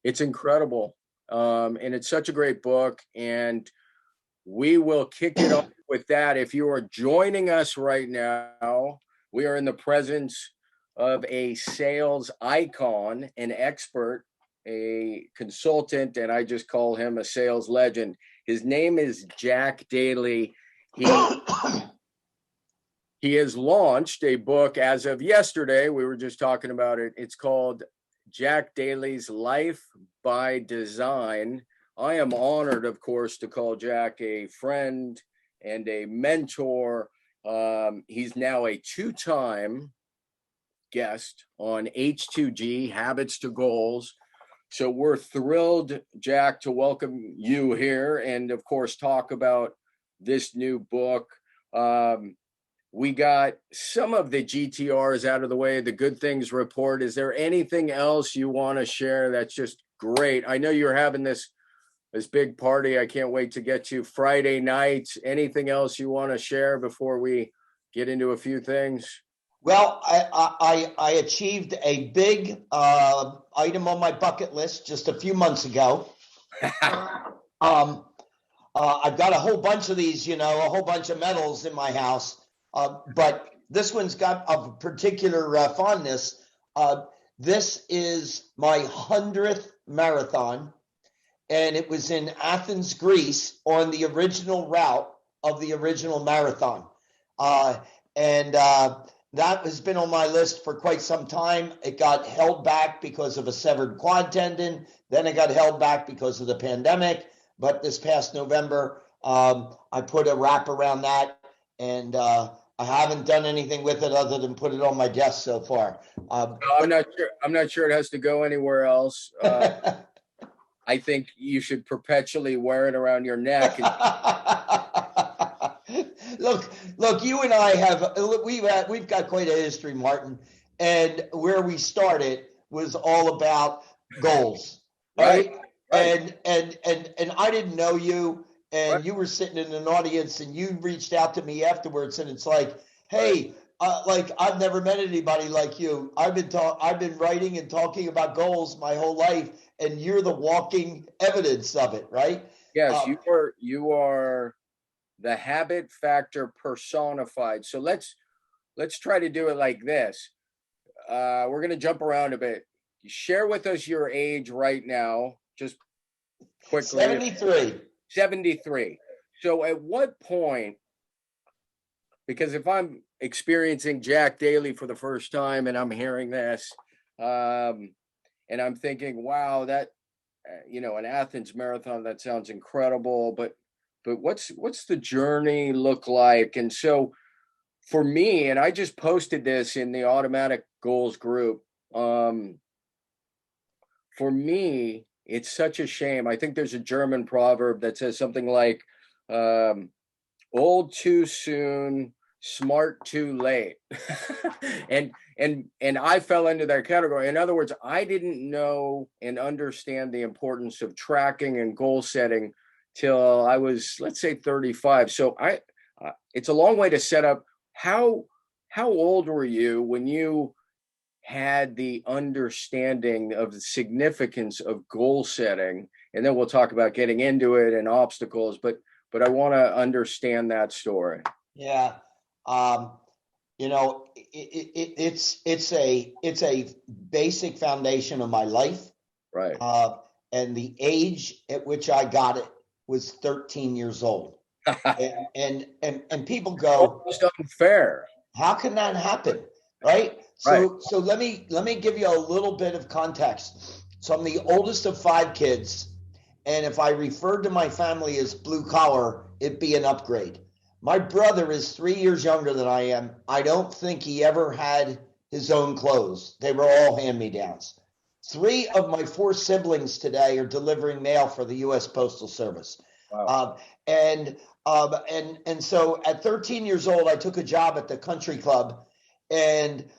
It's incredible. And it's such a great book. And we will kick it off with that. If you are joining us right now, we are in the presence of a sales icon, an expert, a consultant, and I just call him a sales legend. His name is Jack Daly. He has launched a book as of yesterday. We were just talking about it. It's called Jack Daly's Life by Design. I am honored, of course, to call Jack a friend and a mentor. He's now a two-time guest on H2G, Habits to Goals. So we're thrilled, Jack, to welcome you here and, of course, talk about this new book. We got some of the GTRs out of the way, the good things report. Is there anything else you want to share that's just great? I know you're having this big party. I can't wait to get to Friday nights. Anything else you want to share before we get into a few things? Well, I achieved a big item on my bucket list just a few months ago. I've got a whole bunch of these, a whole bunch of medals in my house. But this one's got a particular fondness. This is my 100th marathon, and it was in Athens, Greece, on the original route of the original marathon. That has been on my list for quite some time. It got held back because of a severed quad tendon. Then it got held back because of the pandemic. But this past November, I put a wrap around that, and I haven't done anything with it other than put it on my desk so far. I'm not sure it has to go anywhere else. I think you should perpetually wear it around your neck. Look, you and I we've got quite a history, Martin. And where we started was all about goals, right? And I didn't know you, and you were sitting in an audience, and you reached out to me afterwards, and it's like, hey, I've never met anybody like you. I've been writing and talking about goals my whole life, and you're the walking evidence of it, right? Yes, you are the habit factor personified. So let's try to do it like this. We're going to jump around a bit. Share with us your age right now, just quickly. 73. So at what point, because if I'm experiencing Jack Daly for the first time and I'm hearing this, and I'm thinking, wow, that, an Athens marathon, that sounds incredible, but what's the journey look like? And so for me, and I just posted this in the Automatic Goals group, for me, it's such a shame. I think there's a German proverb that says something like, old too soon, smart too late. and I fell into that category. In other words, I didn't know and understand the importance of tracking and goal setting till I was, let's say, 35. So it's a long way to set up. How old were you when you had the understanding of the significance of goal setting? And then we'll talk about getting into it and obstacles, but I want to understand that story. Yeah. It's a basic foundation of my life. Right. And the age at which I got it was 13 years old. and people go, it's unfair. How can that happen? Right. So let me give you a little bit of context. So I'm the oldest of 5 kids. And if I referred to my family as blue collar, it'd be an upgrade. My brother is 3 years younger than I am. I don't think he ever had his own clothes. They were all hand-me-downs. 3 of my 4 siblings today are delivering mail for the U.S. Postal Service. Wow. And so at 13 years old, I took a job at the country club, and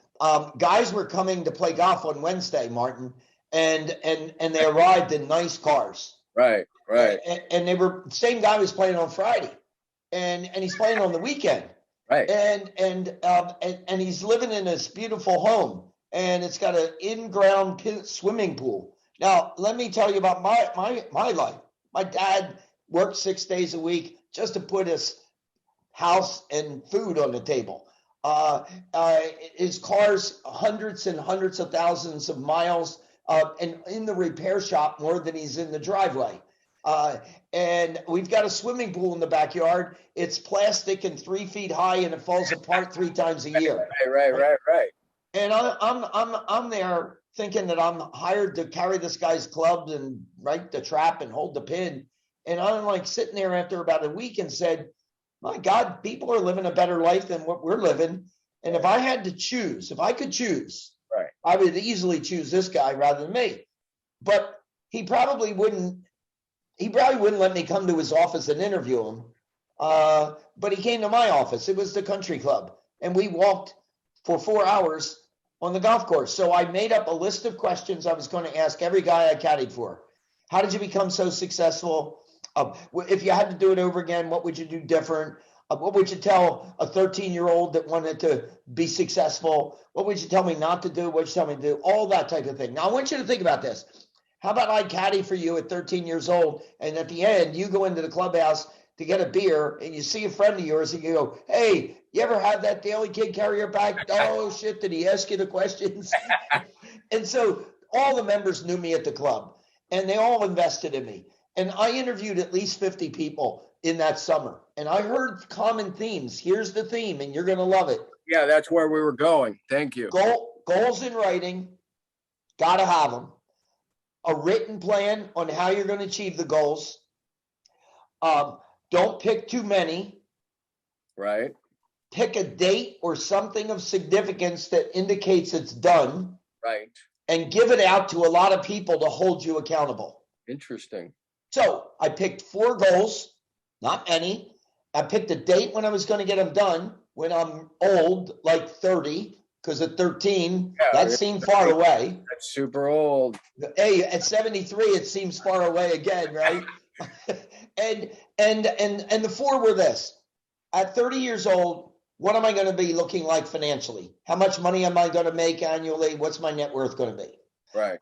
guys were coming to play golf on Wednesday, Martin, and they arrived in nice cars. Right. And they were, the same guy was playing on Friday, and he's playing on the weekend. Right. And he's living in this beautiful home, and it's got an in-ground swimming pool. Now, let me tell you about my life. My dad worked 6 days a week just to put his house and food on the table. Uh, uh, his car's hundreds and hundreds of thousands of miles, and in the repair shop more than he's in the driveway. And we've got a swimming pool in the backyard. It's plastic and 3 feet high, and it falls apart 3 times a year. Right. And I'm there thinking that I'm hired to carry this guy's clubs and right the trap and hold the pin. And I'm like sitting there after about a week and said, my God, people are living a better life than what we're living. And if I had to choose, if I could choose, Right. I would easily choose this guy rather than me. But he probably wouldn't let me come to his office and interview him. But he came to my office. It was the country club. And we walked for 4 hours on the golf course. So I made up a list of questions I was going to ask every guy I caddied for. How did you become so successful? If you had to do it over again, what would you do different? What would you tell a 13-year-old that wanted to be successful? What would you tell me not to do? What would you tell me to do? All that type of thing. Now, I want you to think about this. How about I caddy for you at 13 years old, and at the end, you go into the clubhouse to get a beer, and you see a friend of yours, and you go, hey, you ever had that Daly kid carry your bag? Oh, shit, did he ask you the questions? And so all the members knew me at the club, and they all invested in me. And I interviewed at least 50 people in that summer, and I heard common themes. Here's the theme, and you're going to love it. Yeah, that's where we were going. Thank you. Goals in writing, got to have them. A written plan on how you're going to achieve the goals. Don't pick too many. Right. Pick a date or something of significance that indicates it's done. Right. And give it out to a lot of people to hold you accountable. Interesting. So I picked 4 goals, not many. I picked a date when I was going to get them done when I'm old, like 30, because at 13, that seemed far away. That's super old. Hey, at 73, it seems far away again, right? and the 4 were this. At 30 years old, what am I going to be looking like financially? How much money am I going to make annually? What's my net worth going to be? Right.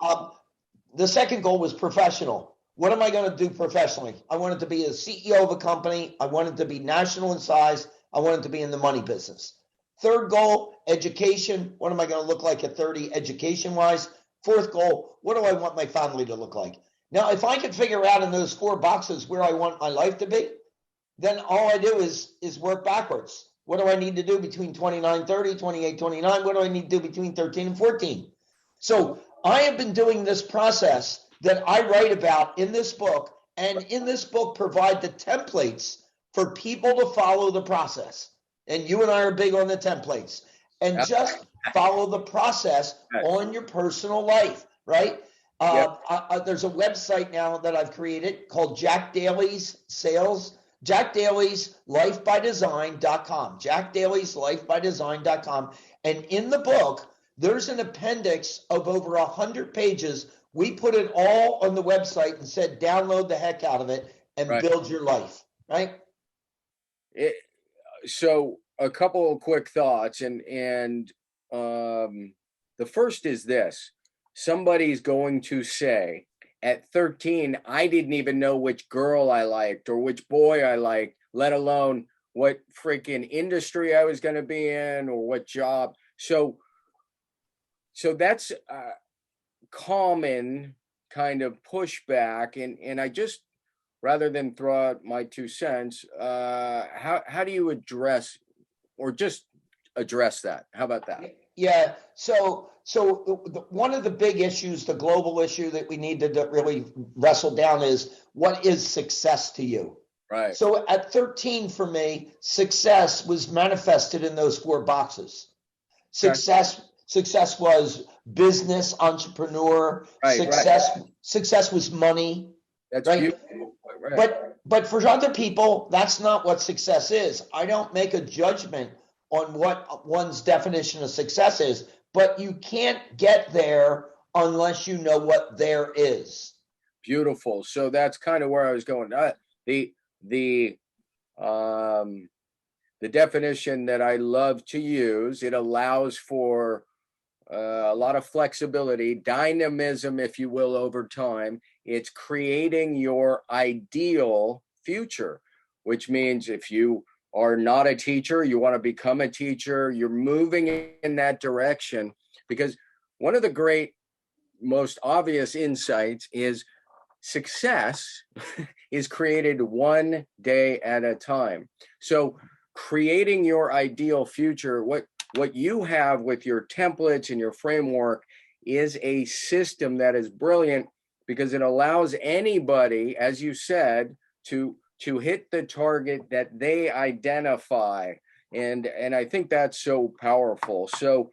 The second goal was professional. What am I going to do professionally? I wanted to be a CEO of a company. I wanted to be national in size. I wanted to be in the money business. Third goal, education. What am I going to look like at 30 education-wise? Fourth goal, what do I want my family to look like? Now, if I could figure out in those 4 boxes where I want my life to be, then all I do is work backwards. What do I need to do between 29, 30, 28, 29? What do I need to do between 13 and 14? So I have been doing this process that I write about in this book, and in this book provide the templates for people to follow the process. And you and I are big on the templates. And just follow the process on your personal life, right? There's a website now that I've created called Jack Daly's lifebydesign.com, lifebydesign.com. And in the book, there's an appendix of over 100 pages. We put it all on the website and said, download the heck out of it and build your life, right? So a couple of quick thoughts, and the first is this. Somebody's going to say, at 13, I didn't even know which girl I liked or which boy I liked, let alone what freaking industry I was going to be in or what job. So that's common kind of pushback, and I just, rather than throw out my 2 cents, how do you address, or just address that? How about that? Yeah. So one of the big issues, the global issue that we need to really wrestle down is, what is success to you? Right. So at 13 for me, success was manifested in those 4 boxes. Success was business, entrepreneur. Success was money. That's right. Beautiful. Right. But for other people, that's not what success is. I don't make a judgment on what one's definition of success is, but you can't get there unless you know what there is. Beautiful. So that's kind of where I was going. The definition that I love to use, it allows for a lot of flexibility, dynamism, if you will, over time. It's creating your ideal future, which means if you are not a teacher, you want to become a teacher, you're moving in that direction. Because one of the great, most obvious insights is success is created one day at a time. So creating your ideal future, what you have with your templates and your framework is a system that is brilliant because it allows anybody, as you said, to hit the target that they identify. And I think that's so powerful. So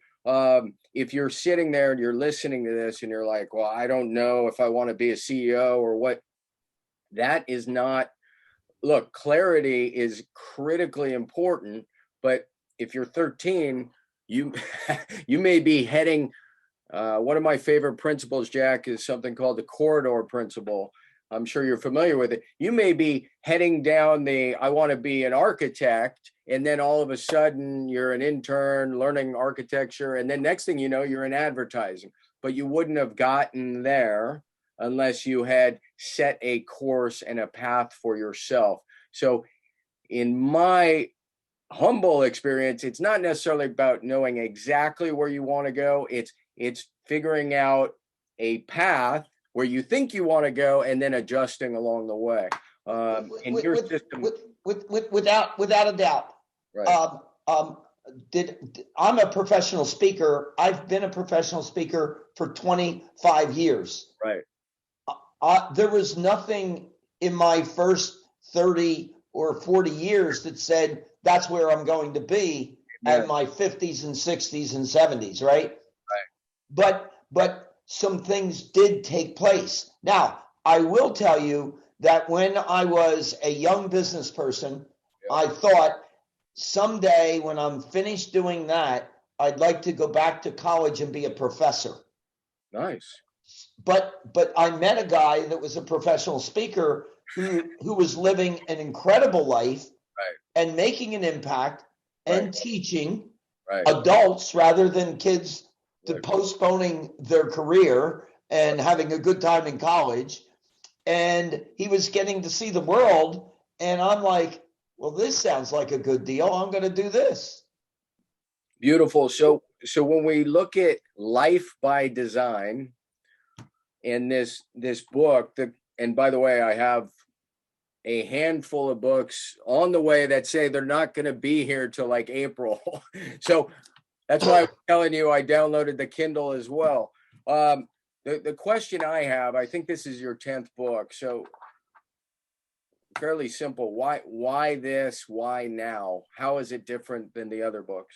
if you're sitting there and you're listening to this and you're like, well, I don't know if I want to be a CEO or what, that is not, look, clarity is critically important, but if you're 13, you you may be heading, one of my favorite principles, Jack, is something called the corridor principle. I'm sure you're familiar with it. You may be heading down the, I want to be an architect, and then all of a sudden you're an intern learning architecture, and then next thing you know, you're in advertising. But you wouldn't have gotten there unless you had set a course and a path for yourself. So in my humble experience, it's not necessarily about knowing exactly where you want to go. It's figuring out a path where you think you want to go and then adjusting along the way. In your system, without a doubt. right? I'm a professional speaker. I've been a professional speaker for 25 years. Right. There was nothing in my first 30 or 40 years that said that's where I'm going to be at my 50s and 60s and 70s, right? Right. But some things did take place. Now, I will tell you that when I was a young business person, I thought someday when I'm finished doing that, I'd like to go back to college and be a professor. Nice. But I met a guy that was a professional speaker who was living an incredible life, and making an impact and teaching adults rather than kids to postponing their career and having a good time in college. And he was getting to see the world. And I'm like, well, this sounds like a good deal. I'm going to do this. Beautiful. So when we look at life by design in this book, and by the way, I have a handful of books on the way that say they're not going to be here till like April. So that's why I'm telling you, I downloaded the Kindle as well. The question I have, I think this is your 10th book. So fairly simple. Why this? Why now? How is it different than the other books?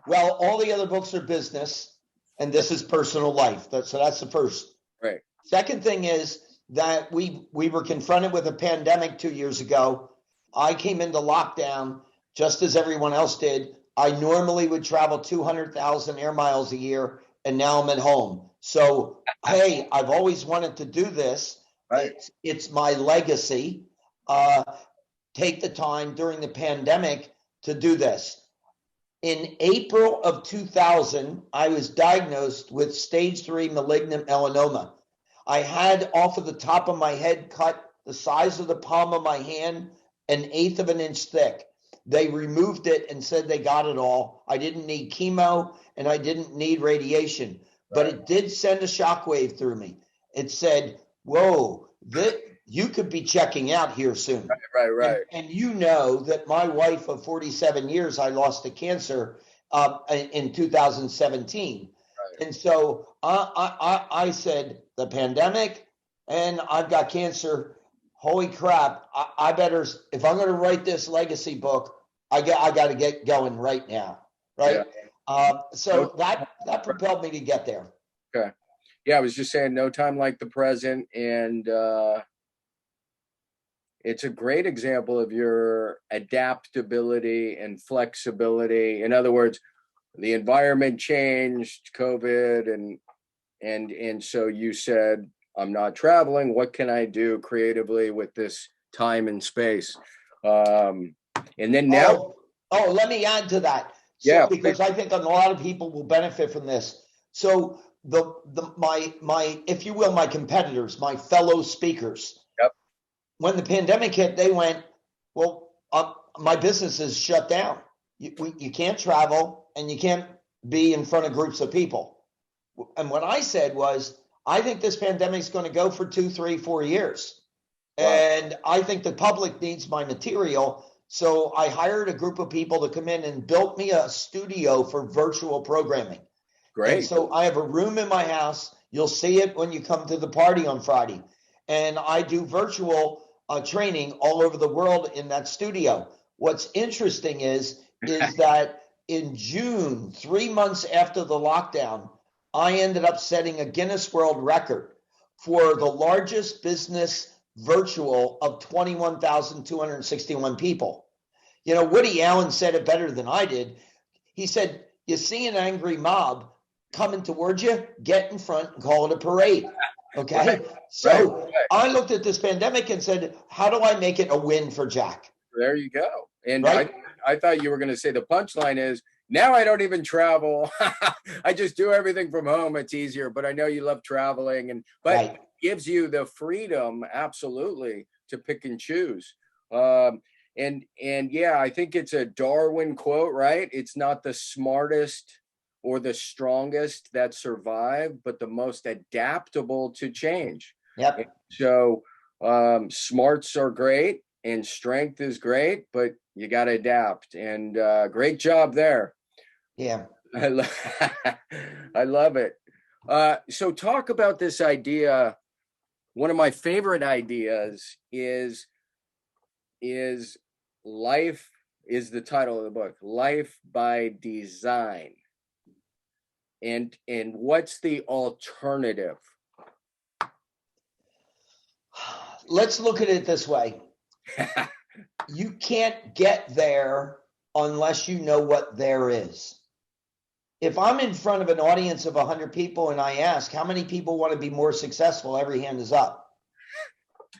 Well, all the other books are business, and this is personal life. So that's the first. Right. Second thing is that we were confronted with a pandemic 2 years ago. I came into lockdown just as everyone else did. I normally would travel 200,000 air miles a year, and now I'm at home. So, hey, I've always wanted to do this. Right. It's my legacy. Take the time during the pandemic to do this. In April of 2000, I was diagnosed with stage 3 malignant melanoma. I had off of the top of my head cut the size of the palm of my hand, 1/8 of an inch thick. They removed it and said they got it all. I didn't need chemo and I didn't need radiation, but it did send a shockwave through me. It said, whoa, you could be checking out here soon. Right. And you know that my wife of 47 years, I lost to cancer in 2017. Right. And so I said, the pandemic, and I've got cancer. Holy crap. I better, if I'm going to write this legacy book, I got to get going right now. Right. Yeah. So that propelled me to get there. Okay. Yeah. I was just saying no time like the present. And it's a great example of your adaptability and flexibility. In other words, the environment changed, COVID, and so you said, I'm not traveling. What can I do creatively with this time and space? And then now. Oh, let me add to that. Because I think a lot of people will benefit from this. So my if you will, my competitors, my fellow speakers, Yep. when the pandemic hit, they went, well, my business is shut down. You can't travel and you can't be in front of groups of people. And what I said was, I think this pandemic is going to go for 2, 3, 4 years. Wow. And I think the public needs my material. So I hired a group of people to come in and built me a studio for virtual programming. Great. And so I have a room in my house. You'll see it when you come to the party on Friday. And I do virtual training all over the world in that studio. What's interesting is that in June, 3 months after the lockdown, I ended up setting a Guinness World Record for the largest business virtual of 21,261 people. You know, Woody Allen said it better than I did. He said, you see an angry mob coming towards you, get in front and call it a parade. Okay. So I looked at this pandemic and said, how do I make it a win for Jack? There you go. And I thought you were going to say the punchline is, now I don't even travel. I just do everything from home. It's easier, but I know you love traveling, but it gives you the freedom, absolutely, to pick and choose. And yeah, I think it's a Darwin quote, right? It's not the smartest or the strongest that survive, but the most adaptable to change. Yep. So smarts are great and strength is great, but you got to adapt. And great job there. Yeah. I love it. So talk about this idea. One of my favorite ideas is life, is the title of the book, Life by Design. And what's the alternative? Let's look at it this way. You can't get there unless you know what there is. If I'm in front of an audience of 100 people and I ask how many people want to be more successful, every hand is up.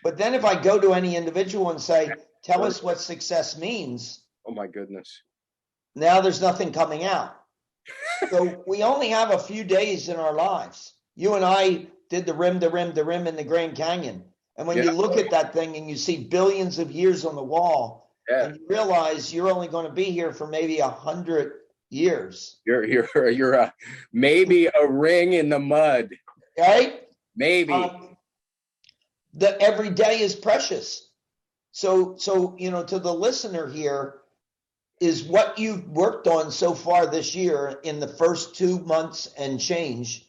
But then if I go to any individual and say, tell us what success means. Oh my goodness. Now there's nothing coming out. So we only have a few days in our lives. You and I did the rim in the Grand Canyon. And when you look at that thing and you see billions of years on the wall, and you realize you're only going to be here for maybe 100 years. You're maybe a ring in the mud. Right? Maybe. The every day is precious. So you know, to the listener here, is what you've worked on so far this year in the first 2 months and change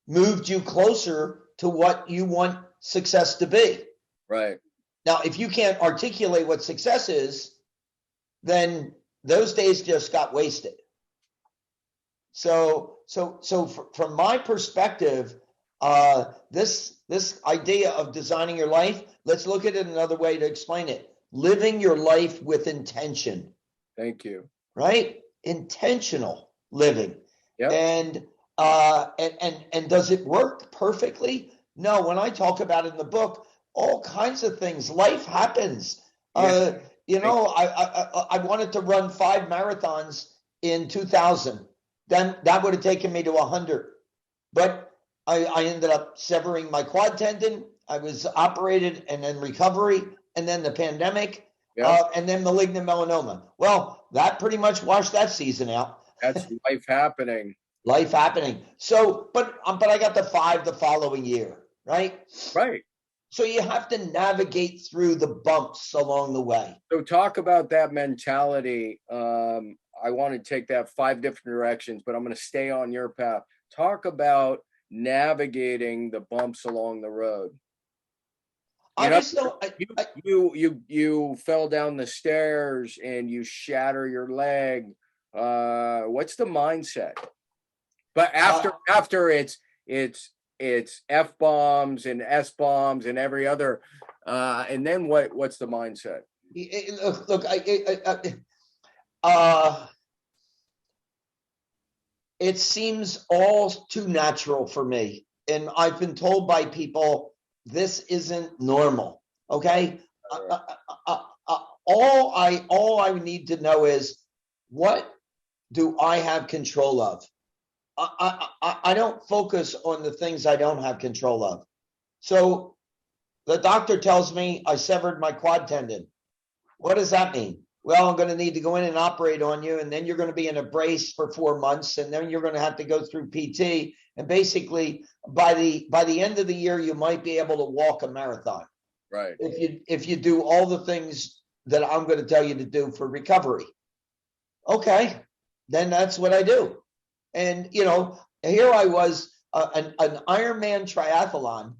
moved you closer to what you want success to be. Right. Now, if you can't articulate what success is, then those days just got wasted. So from my perspective, this idea of designing your life, let's look at it another way to explain it. Living your life with intention. Thank you. Right? Intentional living. Yep. And does it work perfectly? No. When I talk about it in the book, all kinds of things. Life happens. Yeah. You know, I wanted to run 5 marathons in 2000. Then that would have taken me to 100. But I ended up severing my quad tendon. I was operated and then recovery, and then the pandemic. And then malignant melanoma. Well, that pretty much washed that season out. That's life happening. Life happening. So, but I got the 5 the following year, right? Right. So you have to navigate through the bumps along the way. So talk about that mentality. I want to take that 5 different directions, but I'm going to stay on your path. Talk about navigating the bumps along the road. You fell down the stairs and you shatter your leg. What's the mindset? But after it's F-bombs and S-bombs and every other, and then what's the mindset? Look, it seems all too natural for me, and I've been told by people, this isn't normal. Okay. All I need to know is, what do I have control of? I don't focus on the things I don't have control of. So the doctor tells me I severed my quad tendon. What does that mean? Well, I'm going to need to go in and operate on you, and then you're going to be in a brace for 4 months, and then you're going to have to go through PT. And basically, by the end of the year, you might be able to walk a marathon. Right. If you do all the things that I'm going to tell you to do for recovery. Okay, then that's what I do. And here I was, an Ironman triathlon,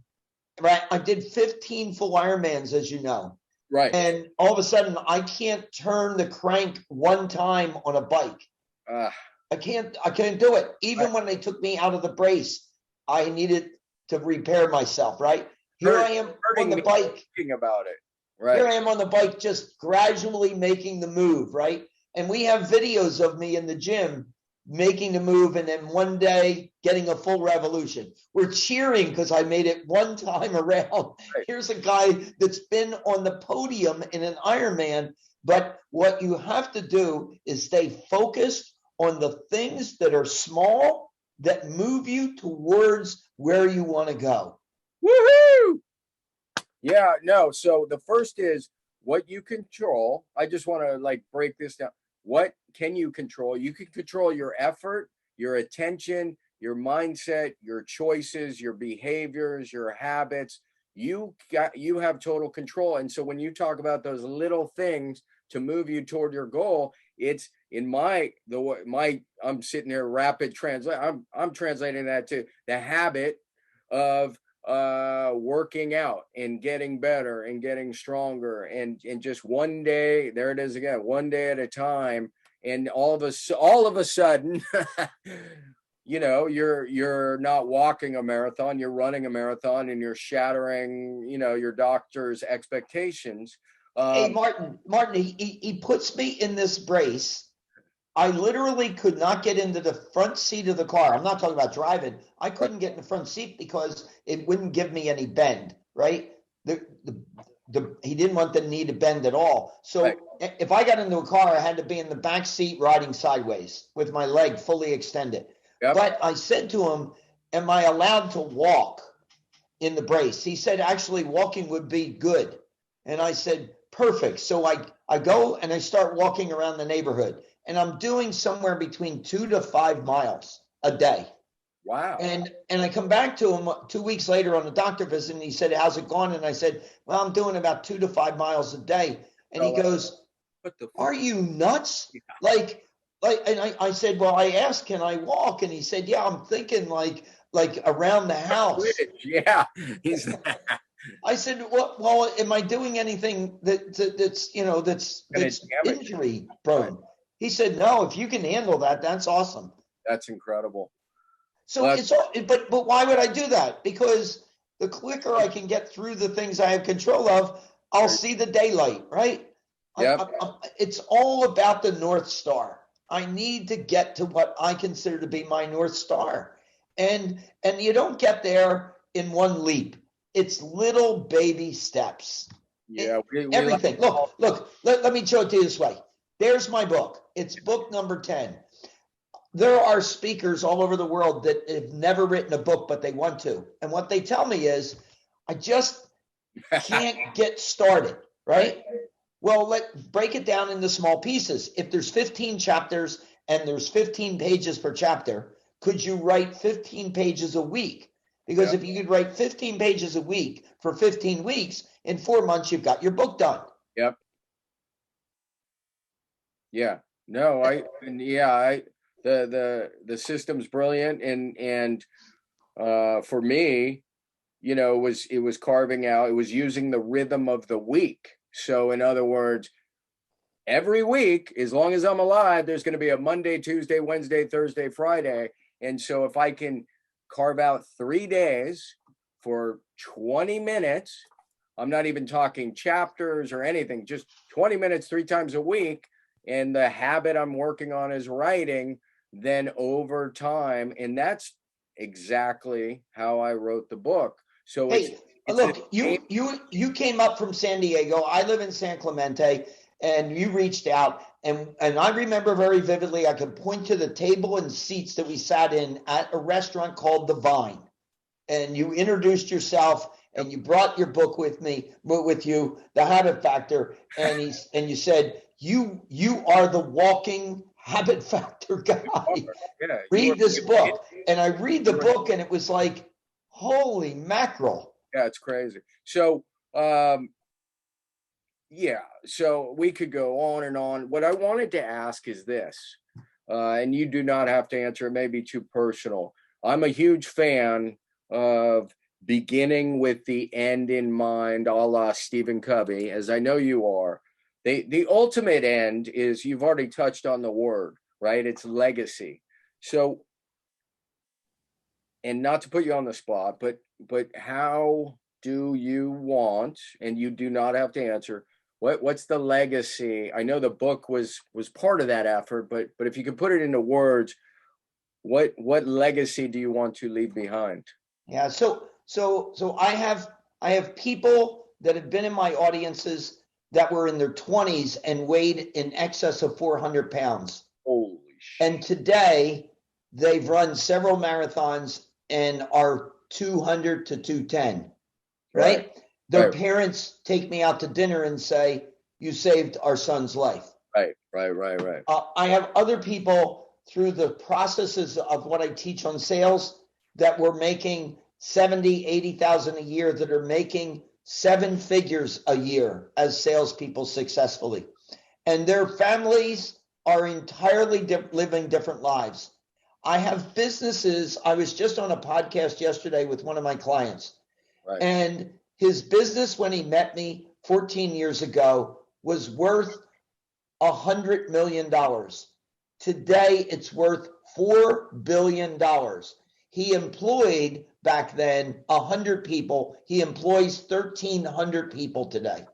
right? I did 15 full Ironmans, as you know. Right. And all of a sudden, I can't turn the crank one time on a bike. I can't do it. Even when they took me out of the brace, I needed to repair myself, right? Here I am on the bike. Thinking about it. Right. Here I am on the bike, just gradually making the move, right? And we have videos of me in the gym making the move, and then one day getting a full revolution. We're cheering because I made it one time around. Right. Here's a guy that's been on the podium in an Ironman. But what you have to do is stay focused on the things that are small that move you towards where you want to go. Woohoo! Yeah, no. So the first is what you control. I just want to break this down. What can you control? You can control your effort, your attention, your mindset, your choices, your behaviors, your habits. You have total control. And so when you talk about those little things to move you toward your goal, it's in I'm sitting here rapid translate. I'm translating that to the habit of working out and getting better and getting stronger, and just one day, there it is again, one day at a time. And all of a sudden you're not walking a marathon, you're running a marathon, and you're shattering your doctor's expectations. Hey, Martin, he puts me in this brace. I literally could not get into the front seat of the car. I'm not talking about driving. I couldn't get in the front seat because it wouldn't give me any bend, right? He didn't want the knee to bend at all. So right. If I got into a car, I had to be in the back seat riding sideways with my leg fully extended. Yep. But I said to him, am I allowed to walk in the brace? He said, actually, walking would be good. And I said, perfect. So I go and I start walking around the neighborhood. And I'm doing somewhere between 2 to 5 miles a day. Wow. And I come back to him 2 weeks later on a doctor visit, and he said, how's it going? And I said, well, I'm doing about 2 to 5 miles a day. And he goes, are you nuts? Yeah. And I said, well, I asked, can I walk? And he said, yeah, I'm thinking like around the house. Yeah. I said, well, am I doing anything that's injury prone? He said, no, if you can handle that, that's awesome. That's incredible. So but why would I do that? Because the quicker I can get through the things I have control of, I'll see the daylight, right? Yep. It's all about the North Star. I need to get to what I consider to be my North Star. And you don't get there in one leap. It's little baby steps. Yeah. Everything. Look, let me show it to you this way. There's my book. It's book number 10. There are speakers all over the world that have never written a book, but they want to. And what they tell me is, I just can't get started, right? Well, let's break it down into small pieces. If there's 15 chapters and there's 15 pages per chapter, could you write 15 pages a week? Because if you could write 15 pages a week for 15 weeks, in 4 months, you've got your book done. Yep. Yeah. No, the system's brilliant, and for me, it was carving out, it was using the rhythm of the week. So in other words, every week, as long as I'm alive, there's going to be a Monday, Tuesday, Wednesday, Thursday, Friday. And so if I can carve out 3 days for 20 minutes, I'm not even talking chapters or anything, just 20 minutes 3 times a week. And the habit I'm working on is writing, then over time. And that's exactly how I wrote the book. So look, you came up from San Diego. I live in San Clemente, and you reached out. And I remember very vividly, I could point to the table and seats that we sat in at a restaurant called The Vine. And you introduced yourself and you brought your book with you, The Habit Factor. And you said, you are the walking habit factor guy. Yeah, Read this book. And I read the book and it was like, holy mackerel. Yeah, it's crazy. So, yeah, so we could go on and on. What I wanted to ask is this, and you do not have to answer, it may be too personal. I'm a huge fan of beginning with the end in mind, a la Stephen Covey, as I know you are. The ultimate end is, you've already touched on the word, right? It's legacy. So, and not to put you on the spot, but how do you want, and you do not have to answer, what's the legacy? I know the book was part of that effort, but if you could put it into words, what legacy do you want to leave behind? Yeah, so I have people that have been in my audiences that were in their 20s and weighed in excess of 400 pounds. Holy shit. And today they've run several marathons and are 200 to 210, right? Their parents take me out to dinner and say, you saved our son's life. Right. I have other people through the processes of what I teach on sales that were making 70, 80,000 a year, that are making 7 figures a year as salespeople successfully. And their families are entirely living different lives. I have businesses. I was just on a podcast yesterday with one of my clients. Right. And his business, when he met me 14 years ago, was worth $100 million. Today, it's worth $4 billion. He employed back then 100 people. He employs 1,300 people today.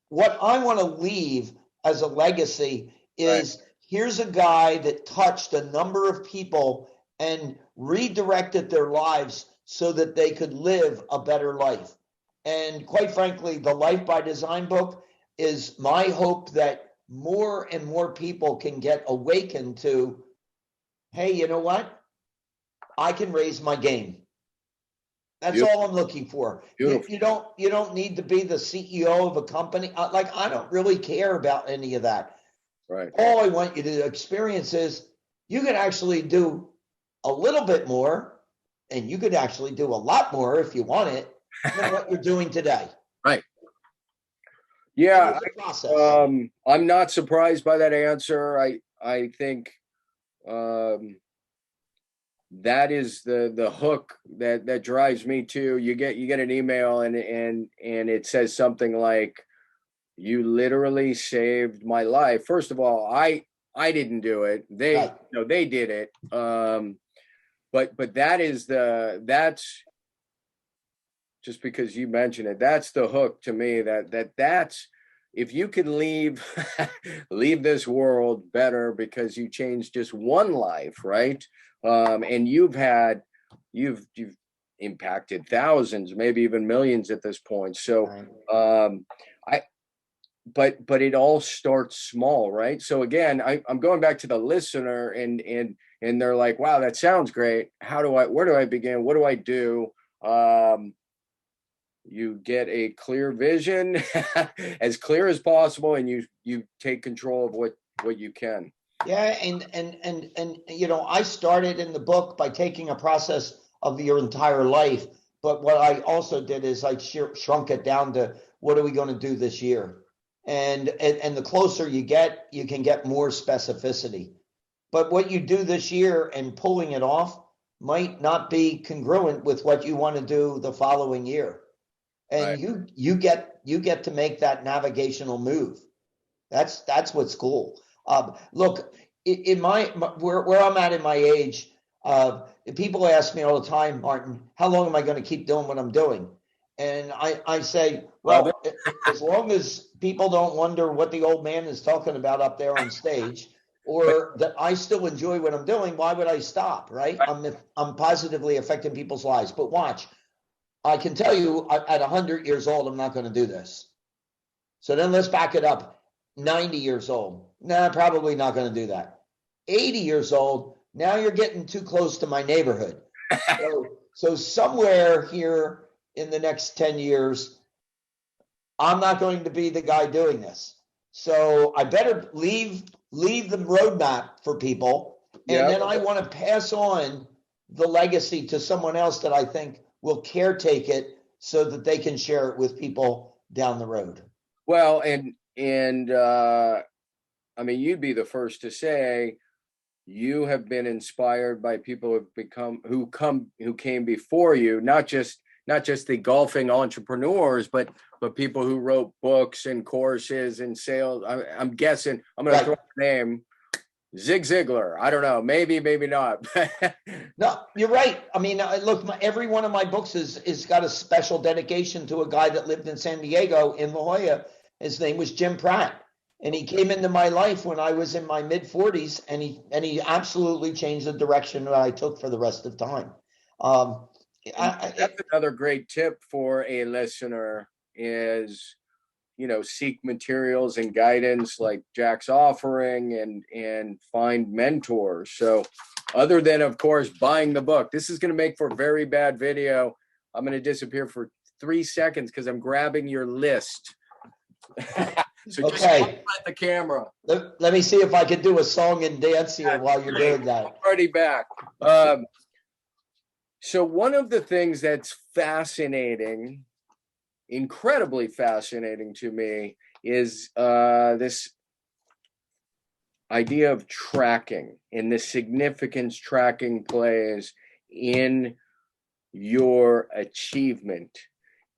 What I want to leave as a legacy is, here's a guy that touched a number of people and redirected their lives so that they could live a better life. And quite frankly, the Life by Design book is my hope that more and more people can get awakened to, hey, you know what? I can raise my game. That's Beautiful. all I'm looking for. Beautiful. You don't need to be the CEO of a company. I don't really care about any of that. Right. All I want you to experience is you can actually do a little bit more, and you could actually do a lot more if you want it, than what you're doing today. Right. Yeah. Process. I'm not surprised by that answer. I think that is the hook that drives me too. You get an email and it says something like, you literally saved my life. First of all, I didn't do it. They did it. But that's just because you mentioned it. That's the hook to me. That's, if you could leave this world better because you changed just one life, right? And you've impacted thousands, maybe even millions at this point. So, but it all starts small, right? So again, I'm going back to the listener, and they're like, wow, that sounds great. Where do I begin? What do I do? You get a clear vision, as clear as possible, and you take control of what you can. Yeah, and I started in the book by taking a process of your entire life, but what I also did is I shrunk it down to, what are we going to do this year? And the closer you get, you can get more specificity. But what you do this year and pulling it off might not be congruent with what you want to do the following year. And you get to make that navigational move. That's what's cool. Look, in where I'm at in my age, people ask me all the time, Martin, how long am I going to keep doing what I'm doing? And I say, well, as long as people don't wonder what the old man is talking about up there on stage, or that I still enjoy what I'm doing, why would I stop, right? I'm positively affecting people's lives. But watch, I can tell you at 100 years old, I'm not going to do this. So then let's back it up. 90 years old. Nah, probably not going to do that. 80 years old, now you're getting too close to my neighborhood. So somewhere here in the next 10 years, I'm not going to be the guy doing this. So I better leave the roadmap for people. And then I want to pass on the legacy to someone else that I think will caretake it so that they can share it with people down the road. Well, and I mean, you'd be the first to say you have been inspired by people who came before you, not just the golfing entrepreneurs, but people who wrote books and courses and sales. I'm guessing I'm going to throw a name, Zig Ziglar. I don't know, maybe not. No, you're right. I mean, look, every one of my books is got a special dedication to a guy that lived in San Diego in La Jolla. His name was Jim Pratt. And he came into my life when I was in my mid 40s, and he absolutely changed the direction that I took for the rest of time. That's another great tip for a listener is, seek materials and guidance like Jack's offering and find mentors. So other than, of course, buying the book, this is going to make for a very bad video. I'm going to disappear for 3 seconds because I'm grabbing your list. So just at the camera. Let me see if I can do a song and dance here while you're doing that. Already back. So one of the things that's fascinating, incredibly fascinating to me, is this idea of tracking and the significance tracking plays in your achievement.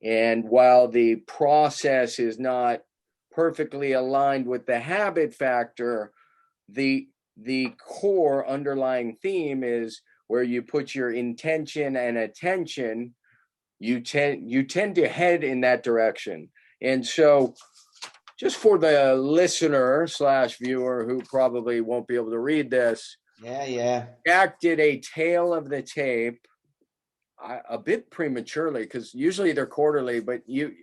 And while the process is not perfectly aligned with the habit factor, the core underlying theme is where you put your intention and attention, you tend to head in that direction. And so just for the listener / viewer who probably won't be able to read this, Jack did a tail of the tape a bit prematurely because usually they're quarterly, but you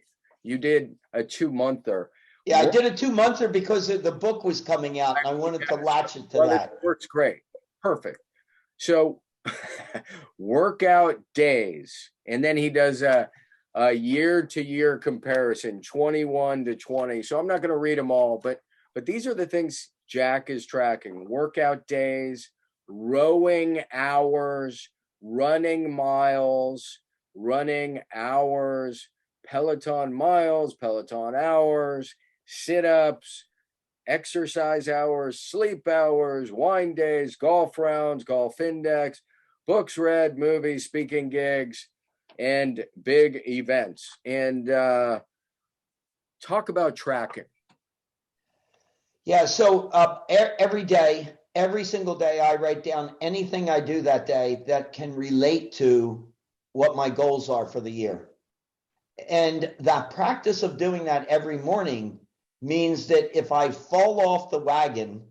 did a 2-monther. Yeah, I did a 2-monther because the book was coming out and I wanted to latch it to that. It works great. Perfect. So workout days. And then he does a year-to-year comparison, 21 to 20. So I'm not going to read them all, but these are the things Jack is tracking. Workout days, rowing hours, running miles, running hours, Peloton miles, Peloton hours, sit-ups, exercise hours, sleep hours, wine days, golf rounds, golf index, books read, movies, speaking gigs, and big events. And talk about tracking. Yeah, so every single day, I write down anything I do that day that can relate to what my goals are for the year. And that practice of doing that every morning means that if I fall off the wagon,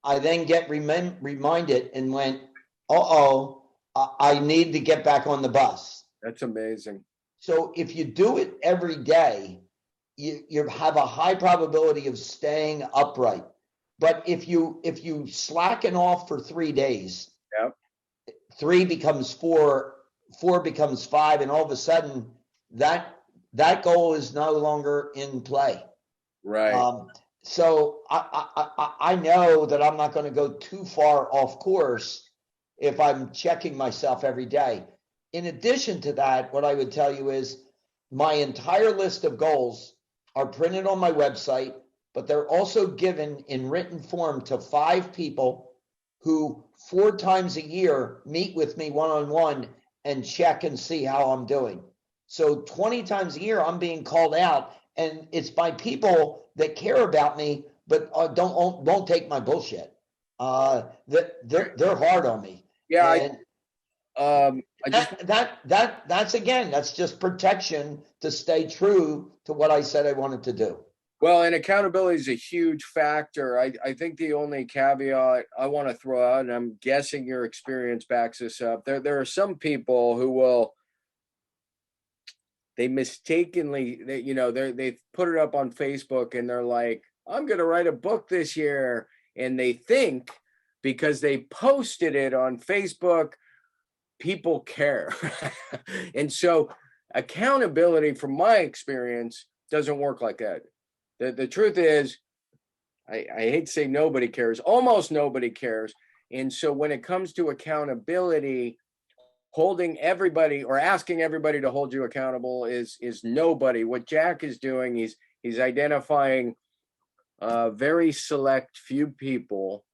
I then get reminded and went, I need to get back on the bus. That's amazing. So if you do it every day, you have a high probability of staying upright. But if you slacken off for 3 days, 3 becomes 4, 4 becomes 5, and all of a sudden that goal is no longer in play. Right. So I know that I'm not going to go too far off course if I'm checking myself every day. In addition to that, what I would tell you is my entire list of goals are printed on my website, but they're also given in written form to 5 people who 4 times a year meet with me one-on-one and check and see how I'm doing. So 20 times a year, I'm being called out, and it's by people that care about me, but won't take my bullshit. They're hard on me. Yeah. That's just protection to stay true to what I said I wanted to do. Well, and accountability is a huge factor. I think the only caveat I want to throw out, and I'm guessing your experience backs this up, there are some people who they mistakenly, they put it up on Facebook and they're like, I'm going to write a book this year. And they think because they posted it on Facebook, people care. And so accountability, from my experience, doesn't work like that. The truth is, I hate to say nobody cares, almost nobody cares. And so when it comes to accountability, holding everybody or asking everybody to hold you accountable is nobody. What Jack is doing, he's identifying a very select few people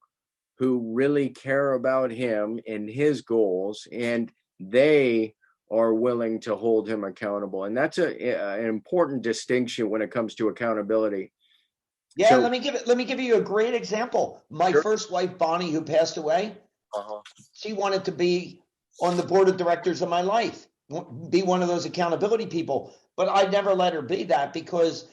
who really care about him and his goals, and they are willing to hold him accountable. And that's an important distinction when it comes to accountability. Yeah, So, let me give you a great example. My sure. first wife, Bonnie, who passed away, she wanted to be on the board of directors of my life, be one of those accountability people. But I never let her be that, because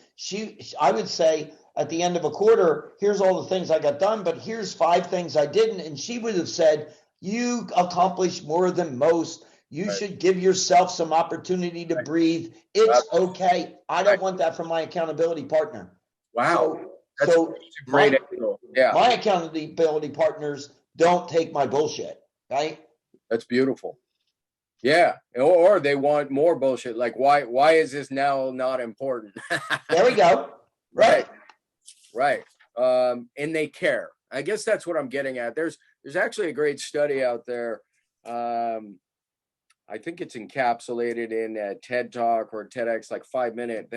I would say at the end of a quarter, here's all the things I got done, but here's 5 things I didn't. And she would have said, you accomplished more than most. You should give yourself some opportunity to breathe. It's okay. I don't want that from my accountability partner. Wow. That's a great angle. Yeah. My accountability partners don't take my bullshit, right? That's beautiful. Yeah. Or they want more bullshit. Like, why is this now not important? There we go. Right. And they care. I guess that's what I'm getting at. There's actually a great study out there. I think it's encapsulated in a TED Talk or TEDx, like 5 minute,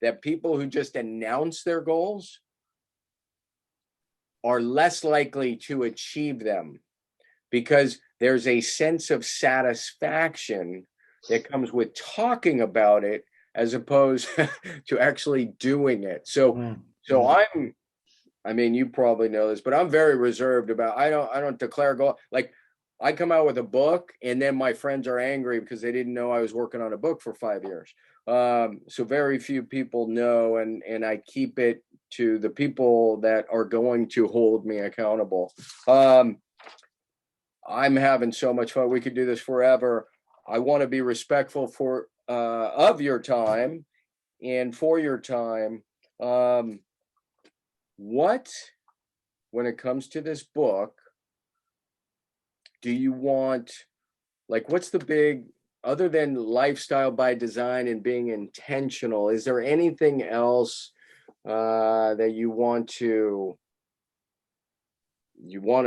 that people who just announce their goals are less likely to achieve them, because there's a sense of satisfaction that comes with talking about it as opposed to actually doing it. So I mean, you probably know this, but I'm very reserved about, I don't declare goal. Like, I come out with a book and then my friends are angry because they didn't know I was working on a book for 5 years. So very few people know, and I keep it to the people that are going to hold me accountable. I'm having so much fun. We could do this forever. I want to be respectful of your time and for your time. When it comes to this book, do you want, like, what's the big, other than lifestyle by design and being intentional, is there anything else that you want to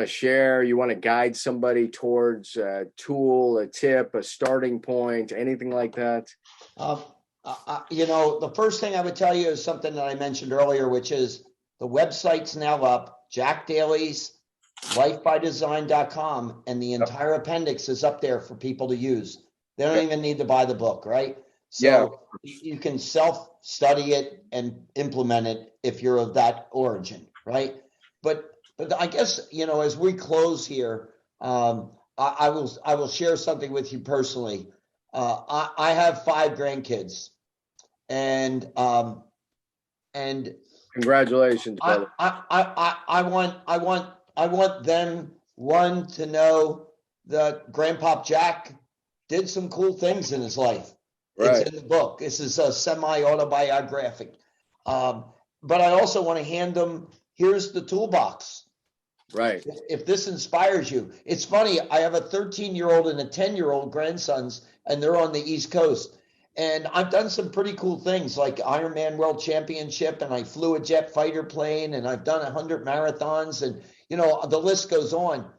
share? You want to guide somebody towards a tool, a tip, a starting point, anything like that? The first thing I would tell you is something that I mentioned earlier, which is the website's now up, Jack Daly's lifebydesign.com, and the entire appendix is up there for people to use. They don't even need to buy the book, right? So you can self-study it and implement it if you're of that origin, right? But I guess, as we close here, I will share something with you personally. I have 5 grandkids, and congratulations, brother. I want them, one, to know that Grandpop Jack did some cool things in his life. Right. It's in the book. This is a semi-autobiographic. But I also want to hand them, here's the toolbox. Right. If this inspires you. It's funny, I have a 13-year-old and a 10-year-old grandsons, and they're on the East Coast. And I've done some pretty cool things, like Ironman World Championship, and I flew a jet fighter plane, and I've done 100 marathons, and the list goes on.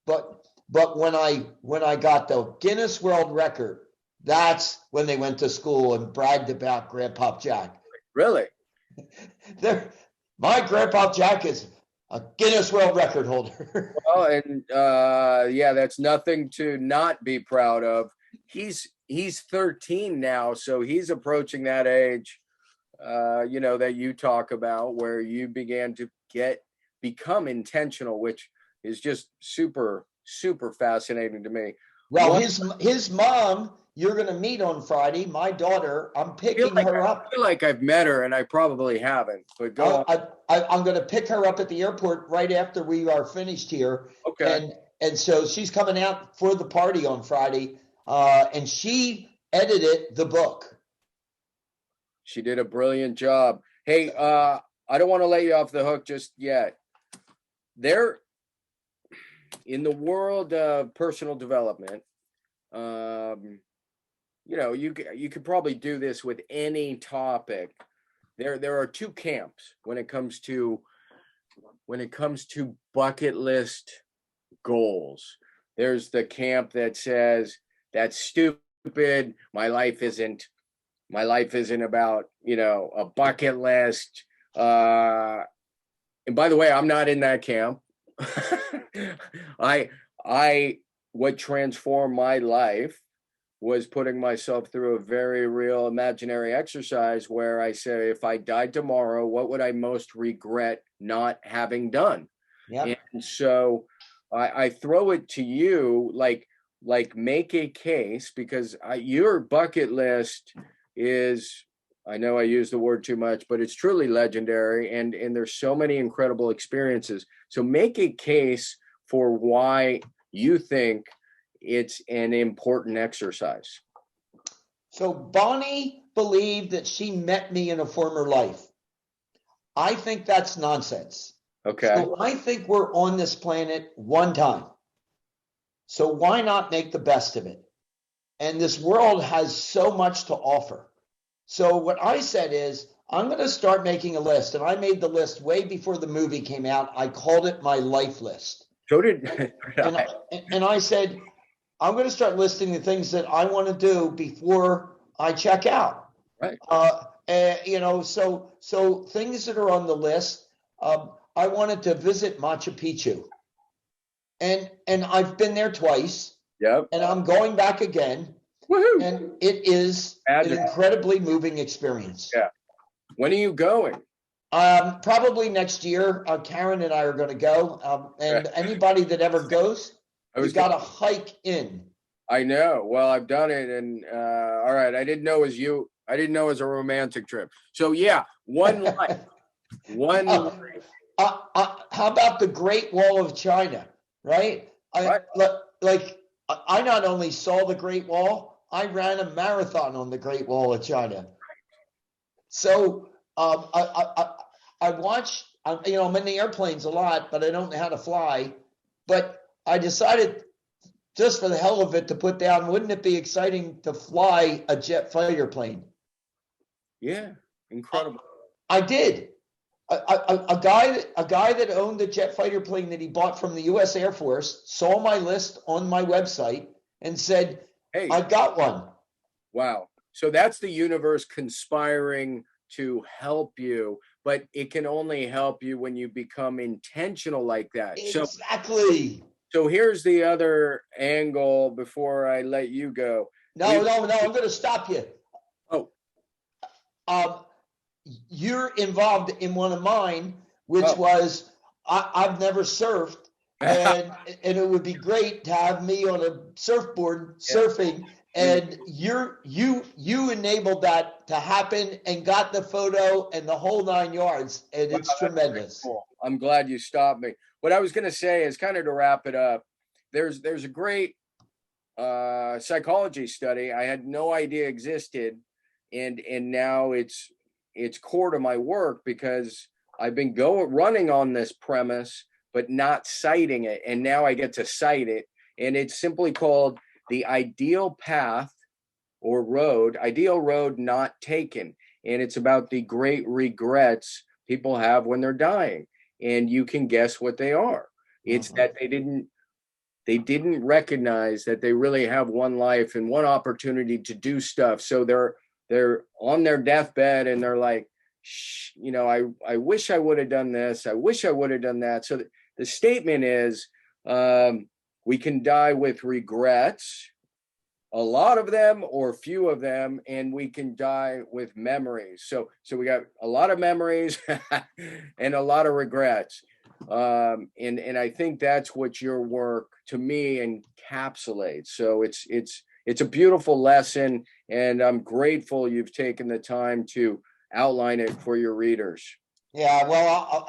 But when I got the Guinness World Record, that's when they went to school and bragged about Grandpop Jack. Really? My Grandpop Jack is a Guinness World Record holder. Well, and that's nothing to not be proud of. He's 13 now, so he's approaching that age, that you talk about, where you began to become intentional, which is just super, super fascinating to me. Well, his mom, you're going to meet on Friday. My daughter, I'm picking her up. I feel like I've met her, and I probably haven't. But go on. I'm going to pick her up at the airport right after we are finished here. Okay. And so she's coming out for the party on Friday, and she edited the book. She did a brilliant job. Hey, I don't want to let you off the hook just yet. There, in the world of personal development, you could probably do this with any topic. There are two camps when it comes to bucket list goals. There's the camp that says that's stupid. My life isn't about, a bucket list. And by the way, I'm not in that camp. What transformed my life was putting myself through a very real imaginary exercise where I say, if I died tomorrow, what would I most regret not having done? Yeah. And so I throw it to you, like make a case, because your bucket list is, I know I use the word too much, but it's truly legendary, and there's so many incredible experiences. So make a case for why you think it's an important exercise. So Bonnie believed that she met me in a former life. I think that's nonsense. Okay. So I think we're on this planet one time. So why not make the best of it? And this world has so much to offer. So what I said is, I'm going to start making a list. And I made the list way before the movie came out. I called it my life list. So did and I said, I'm going to start listing the things that I want to do before I check out. Right. So things that are on the list. I wanted to visit Machu Picchu, and I've been there twice. Yep. And I'm going back again. Woohoo! And it is an incredibly moving experience. Yeah. When are you going? Probably next year. Karen and I are going to go. And anybody that ever goes, you got to hike in. I know. Well, I've done it, and all right. I didn't know it was a romantic trip. So yeah, one life. Life. How about the Great Wall of China? Right. I not only saw the Great Wall, I ran a marathon on the Great Wall of China. So I watch. I'm in the airplanes a lot, but I don't know how to fly. But I decided, just for the hell of it, to put down, wouldn't it be exciting to fly a jet fighter plane? Yeah, incredible. I did. A guy that owned a jet fighter plane that he bought from the U.S. Air Force saw my list on my website and said, "Hey, I got one." Wow. So that's the universe conspiring to help you, but it can only help you when you become intentional like that. Exactly. So here's the other angle before I let you go. No, I'm going to stop you. Oh. You're involved in one of mine, which was I've never surfed, and it would be great to have me on a surfboard surfing, and you enabled that to happen and got the photo and the whole 9 yards, and it's tremendous. Cool. I'm glad you stopped me. What I was going to say is, kind of to wrap it up, there's a great psychology study I had no idea existed, and now it's core to my work, because I've been running on this premise but not citing it, and now I get to cite it, and it's simply called the ideal path or ideal road not taken, and it's about the great regrets people have when they're dying, and you can guess what they are. It's that they didn't recognize that they really have one life and one opportunity to do stuff, so they're on their deathbed and they're like, I wish I would have done this. I wish I would have done that. So the statement is, we can die with regrets, a lot of them or few of them, and we can die with memories. So we got a lot of memories and a lot of regrets. And I think that's what your work, to me, encapsulates. So it's a beautiful lesson, and I'm grateful you've taken the time to outline it for your readers. Yeah, well,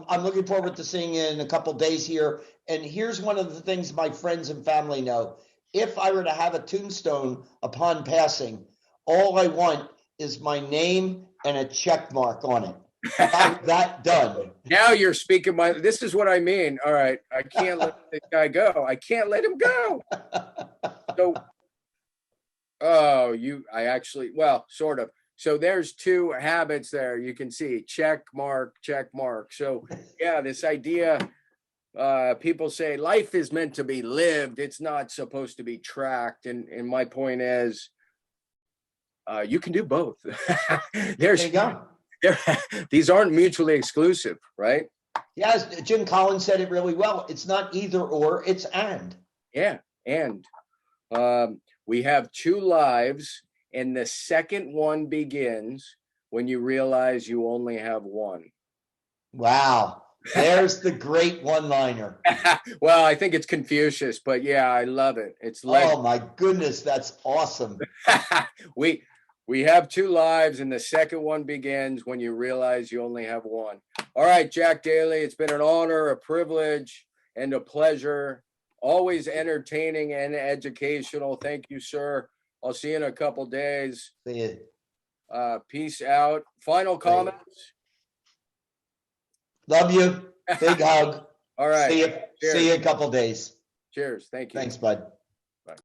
I'm looking forward to seeing you in a couple of days here. And here's one of the things my friends and family know. If I were to have a tombstone upon passing, all I want is my name and a check mark on it. Got that done. Now you're speaking this is what I mean. All right. I can't let this guy go. I can't let him go. So, well, sort of. So there's two habits there. You can see check mark, check mark. So yeah, this idea, people say life is meant to be lived. It's not supposed to be tracked. And my point is, you can do both. There you go. These aren't mutually exclusive, right? Yes, Jim Collins said it really well. It's not either or, it's and. Yeah, and we have two lives, and the second one begins when you realize you only have one. Wow. There's the great one-liner. Well, I think it's Confucius, but yeah, I love it. It's oh my goodness, that's awesome. We have two lives, and the second one begins when you realize you only have one. All right, Jack Daly, it's been an honor, a privilege, and a pleasure. Always entertaining and educational. Thank you, sir. I'll see you in a couple days. See you. Peace out. Final comments? Love you. Big hug. All right. See you in a couple days. Cheers. Thank you. Thanks, bud.